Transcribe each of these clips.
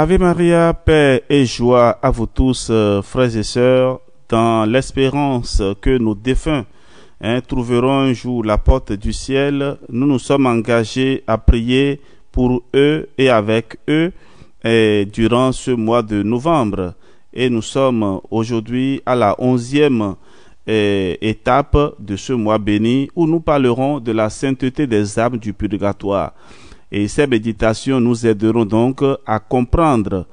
Ave Maria, paix et joie à vous tous, frères et sœurs, dans l'espérance que nos défunts trouveront un jour la porte du ciel. Nous nous sommes engagés à prier pour eux et avec eux durant ce mois de novembre. Et nous sommes aujourd'hui à la 11e étape de ce mois béni où nous parlerons de la sainteté des âmes du purgatoire. Et ces méditations nous aideront donc à comprendre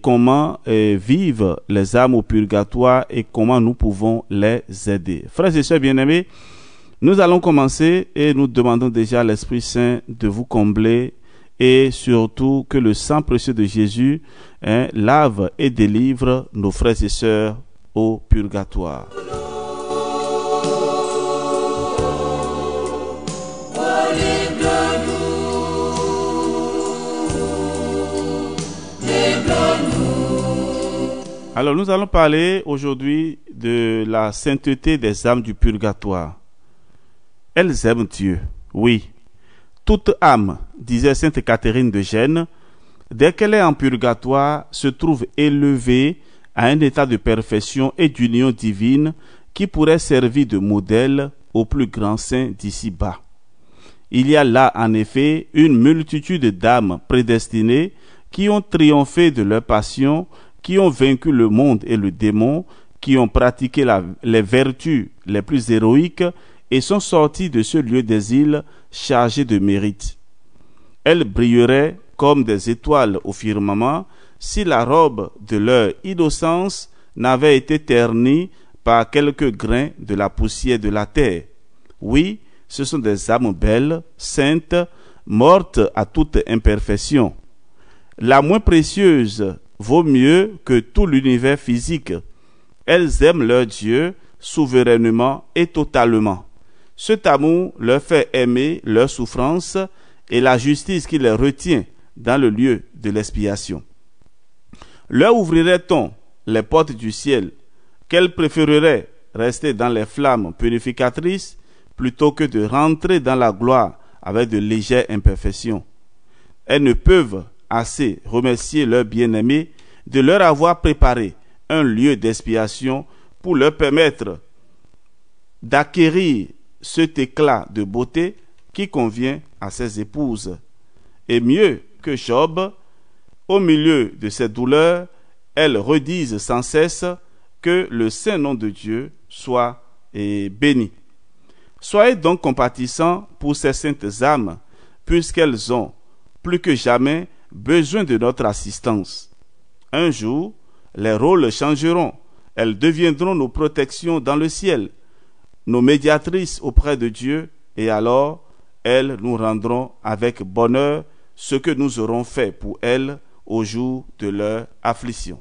comment vivent les âmes au purgatoire et comment nous pouvons les aider. Frères et sœurs bien-aimés, nous allons commencer et nous demandons déjà à l'Esprit Saint de vous combler et surtout que le sang précieux de Jésus lave et délivre nos frères et sœurs au purgatoire. Alors nous allons parler aujourd'hui de la sainteté des âmes du purgatoire. Elles aiment Dieu, oui. Toute âme, disait sainte Catherine de Gênes, dès qu'elle est en purgatoire, se trouve élevée à un état de perfection et d'union divine qui pourrait servir de modèle aux plus grands saints d'ici-bas. Il y a là en effet une multitude d'âmes prédestinées qui ont triomphé de leur passion, qui ont vaincu le monde et le démon, qui ont pratiqué les vertus les plus héroïques et sont sortis de ce lieu d'exil chargé de mérite. Elles brilleraient comme des étoiles au firmament si la robe de leur innocence n'avait été ternie par quelques grains de la poussière de la terre. Oui, ce sont des âmes belles, saintes, mortes à toute imperfection. La moins précieuse vaut mieux que tout l'univers physique. Elles aiment leur Dieu souverainement et totalement. Cet amour leur fait aimer leur souffrance et la justice qui les retient dans le lieu de l'expiation. Leur ouvrirait-on les portes du ciel qu'elles préféreraient rester dans les flammes purificatrices plutôt que de rentrer dans la gloire avec de légères imperfections? Elles ne peuvent assez remercier leurs bien-aimés de leur avoir préparé un lieu d'expiation pour leur permettre d'acquérir cet éclat de beauté qui convient à ses épouses. Et mieux que Job, au milieu de ces douleurs, elles redisent sans cesse que le saint nom de Dieu soit béni. Soyez donc compatissants pour ces saintes âmes, puisqu'elles ont plus que jamais besoin de notre assistance. Un jour, les rôles changeront. Elles deviendront nos protections dans le ciel, nos médiatrices auprès de Dieu, et alors elles nous rendront avec bonheur ce que nous aurons fait pour elles au jour de leur affliction.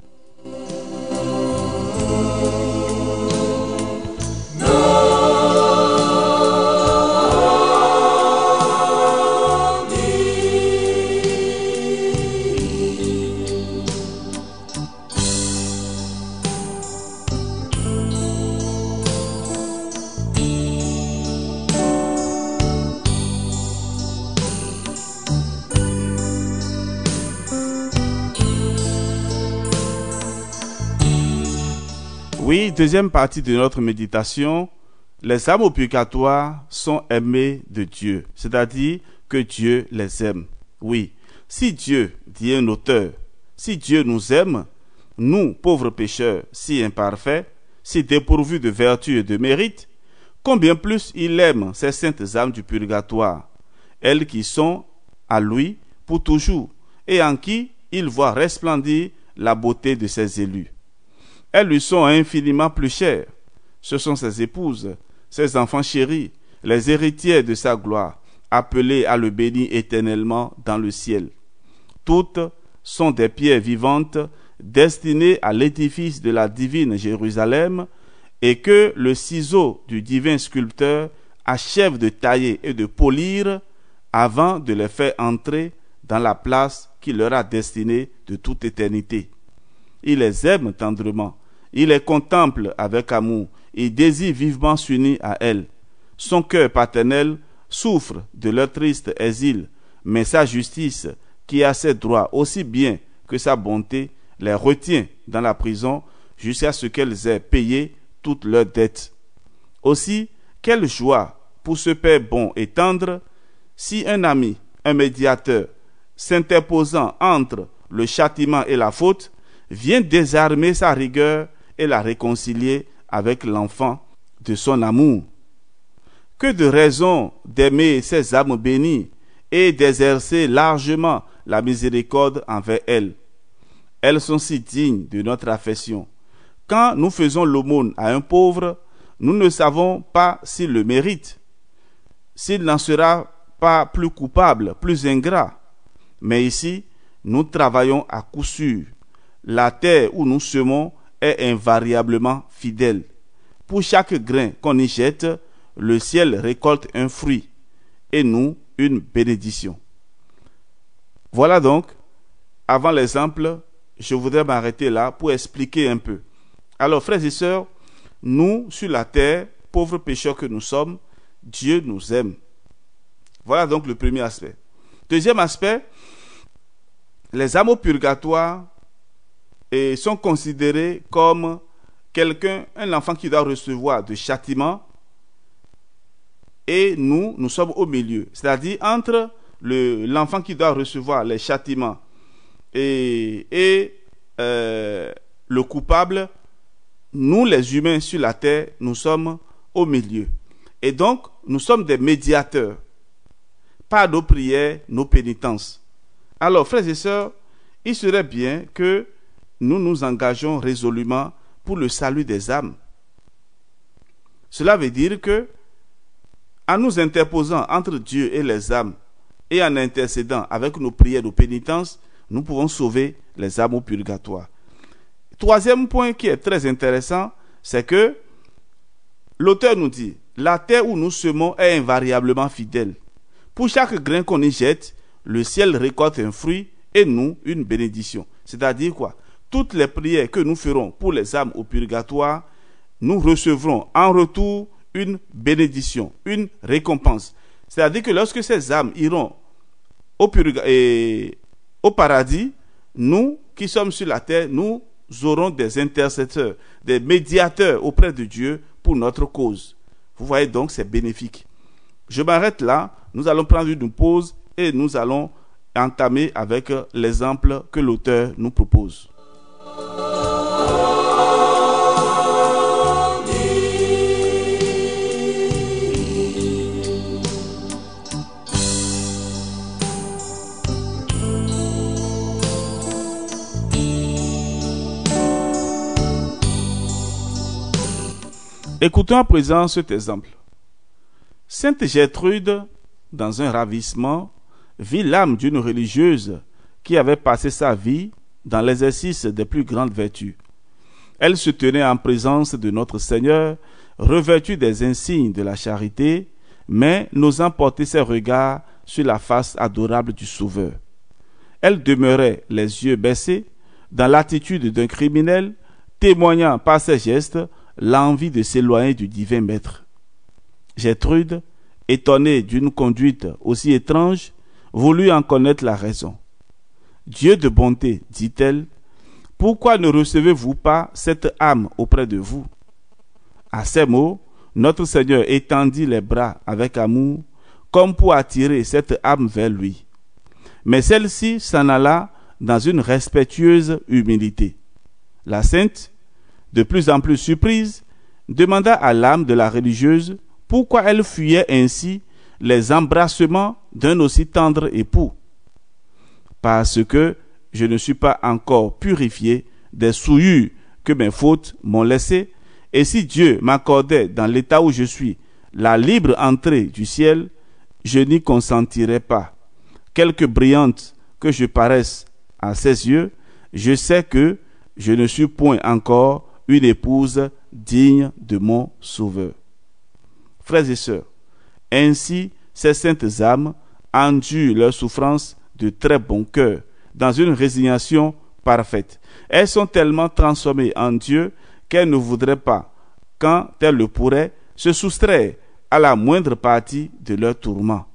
Oui, deuxième partie de notre méditation, les âmes au purgatoire sont aimées de Dieu, c'est-à-dire que Dieu les aime. Oui, si Dieu, dit un auteur, si Dieu nous aime, nous, pauvres pécheurs, si imparfaits, si dépourvus de vertu et de mérite, combien plus il aime ces saintes âmes du purgatoire, elles qui sont à lui pour toujours et en qui il voit resplendir la beauté de ses élus. Elles lui sont infiniment plus chères. Ce sont ses épouses, ses enfants chéris, les héritières de sa gloire, appelés à le bénir éternellement dans le ciel. Toutes sont des pierres vivantes destinées à l'édifice de la divine Jérusalem et que le ciseau du divin sculpteur achève de tailler et de polir avant de les faire entrer dans la place qui leur a destinée de toute éternité. Il les aime tendrement, il les contemple avec amour, il désire vivement s'unir à elles. Son cœur paternel souffre de leur triste exil, mais sa justice, qui a ses droits aussi bien que sa bonté les retient dans la prison jusqu'à ce qu'elles aient payé toutes leurs dettes. Aussi, quelle joie pour ce Père bon et tendre, si un ami, un médiateur, s'interposant entre le châtiment et la faute, vient désarmer sa rigueur et la réconcilier avec l'enfant de son amour. Que de raisons d'aimer ces âmes bénies et d'exercer largement la miséricorde envers elles. Elles sont si dignes de notre affection. Quand nous faisons l'aumône à un pauvre, nous ne savons pas s'il le mérite, s'il n'en sera pas plus coupable, plus ingrat. Mais ici, nous travaillons à coup sûr. La terre où nous semons est invariablement fidèle. Pour chaque grain qu'on y jette, le ciel récolte un fruit et nous une bénédiction. Voilà donc, avant l'exemple, je voudrais m'arrêter là pour expliquer un peu. Alors, frères et sœurs, nous, sur la terre, pauvres pécheurs que nous sommes, Dieu nous aime. Voilà donc le premier aspect. Deuxième aspect, les âmes au purgatoire sont considérés comme un enfant qui doit recevoir de châtiment, et nous sommes au milieu, c'est-à-dire entre l'enfant qui doit recevoir les châtiments et le coupable. Nous, les humains sur la terre, nous sommes au milieu. Et donc, nous sommes des médiateurs. Par nos prières, nos pénitences. Alors, frères et sœurs, il serait bien que nous nous engageons résolument pour le salut des âmes. Cela veut dire que, en nous interposant entre Dieu et les âmes, et en intercédant avec nos prières, nos pénitences, nous pouvons sauver les âmes au purgatoire. Troisième point qui est très intéressant, c'est que l'auteur nous dit, la terre où nous semons est invariablement fidèle. Pour chaque grain qu'on y jette, le ciel récolte un fruit et nous une bénédiction. C'est-à-dire quoi? Toutes les prières que nous ferons pour les âmes au purgatoire, nous recevrons en retour une bénédiction, une récompense. C'est-à-dire que lorsque ces âmes iront au paradis, nous qui sommes sur la terre, nous aurons des intercesseurs, des médiateurs auprès de Dieu pour notre cause. Vous voyez donc, c'est bénéfique. Je m'arrête là. Nous allons prendre une pause et nous allons entamer avec l'exemple que l'auteur nous propose. Écoutons à présent cet exemple. Sainte Gertrude, dans un ravissement, vit l'âme d'une religieuse qui avait passé sa vie dans l'exercice des plus grandes vertus. Elle se tenait en présence de notre Seigneur, revêtue des insignes de la charité, mais n'osant porter ses regards sur la face adorable du Sauveur. Elle demeurait les yeux baissés, dans l'attitude d'un criminel, témoignant par ses gestes l'envie de s'éloigner du divin maître. Gertrude, étonnée d'une conduite aussi étrange, voulut en connaître la raison. « Dieu de bonté, dit-elle, pourquoi ne recevez-vous pas cette âme auprès de vous ?» À ces mots, notre Seigneur étendit les bras avec amour, comme pour attirer cette âme vers lui. Mais celle-ci s'en alla dans une respectueuse humilité. La sainte, de plus en plus surprise, demanda à l'âme de la religieuse pourquoi elle fuyait ainsi les embrassements d'un aussi tendre époux. « Parce que je ne suis pas encore purifié des souillures que mes fautes m'ont laissées, et si Dieu m'accordait dans l'état où je suis la libre entrée du ciel, je n'y consentirais pas. Quelque brillante que je paraisse à ses yeux, je sais que je ne suis point encore une épouse digne de mon Sauveur. » Frères et sœurs, ainsi ces saintes âmes endurent leurs souffrances de très bon cœur, dans une résignation parfaite. Elles sont tellement transformées en Dieu qu'elles ne voudraient pas, quand elles le pourraient, se soustraire à la moindre partie de leurs tourments.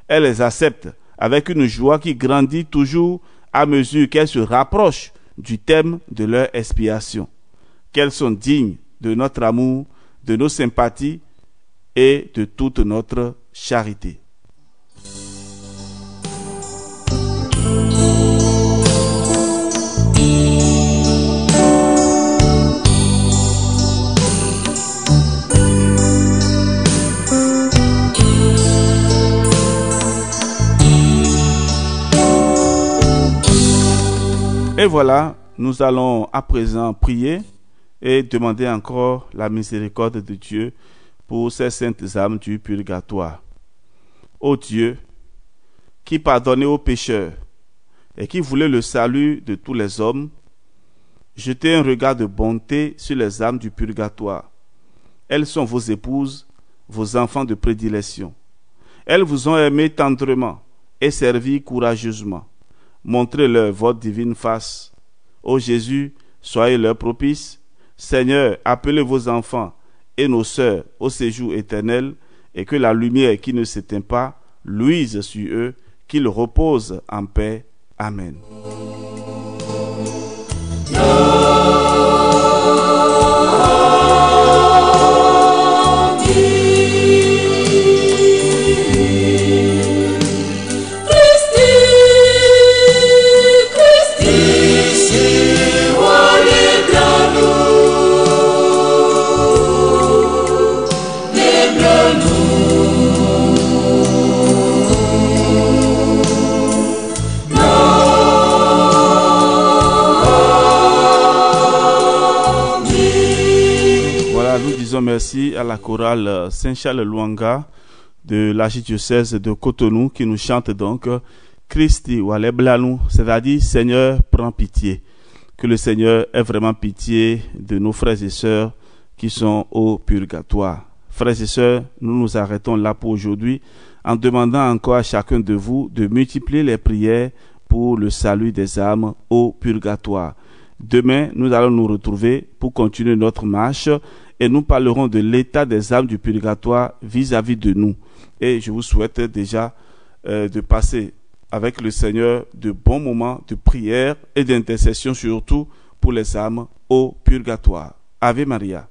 Elles les acceptent avec une joie qui grandit toujours à mesure qu'elles se rapprochent du thème de leur expiation, qu'elles sont dignes de notre amour, de nos sympathies et de toute notre charité. Et voilà, nous allons à présent prier et demander encore la miséricorde de Dieu pour ces saintes âmes du purgatoire. Ô Dieu, qui pardonnait aux pécheurs et qui voulait le salut de tous les hommes, jetez un regard de bonté sur les âmes du purgatoire. Elles sont vos épouses, vos enfants de prédilection. Elles vous ont aimé tendrement et servi courageusement. Montrez-leur votre divine face. Ô Jésus, soyez leur propice. Seigneur, appelez vos enfants et nos sœurs au séjour éternel, et que la lumière qui ne s'éteint pas luise sur eux, qu'ils reposent en paix. Amen. Merci à la chorale Saint-Charles-Louanga de l'archidiocèse de Cotonou qui nous chante donc Christi Waleblanou, c'est-à-dire Seigneur, prends pitié. Que le Seigneur ait vraiment pitié de nos frères et sœurs qui sont au purgatoire. Frères et sœurs, nous nous arrêtons là pour aujourd'hui en demandant encore à chacun de vous de multiplier les prières pour le salut des âmes au purgatoire. Demain, nous allons nous retrouver pour continuer notre marche et nous parlerons de l'état des âmes du purgatoire vis-à-vis de nous. Et je vous souhaite déjà de passer avec le Seigneur de bons moments de prière et d'intercession, surtout pour les âmes au purgatoire. Ave Maria.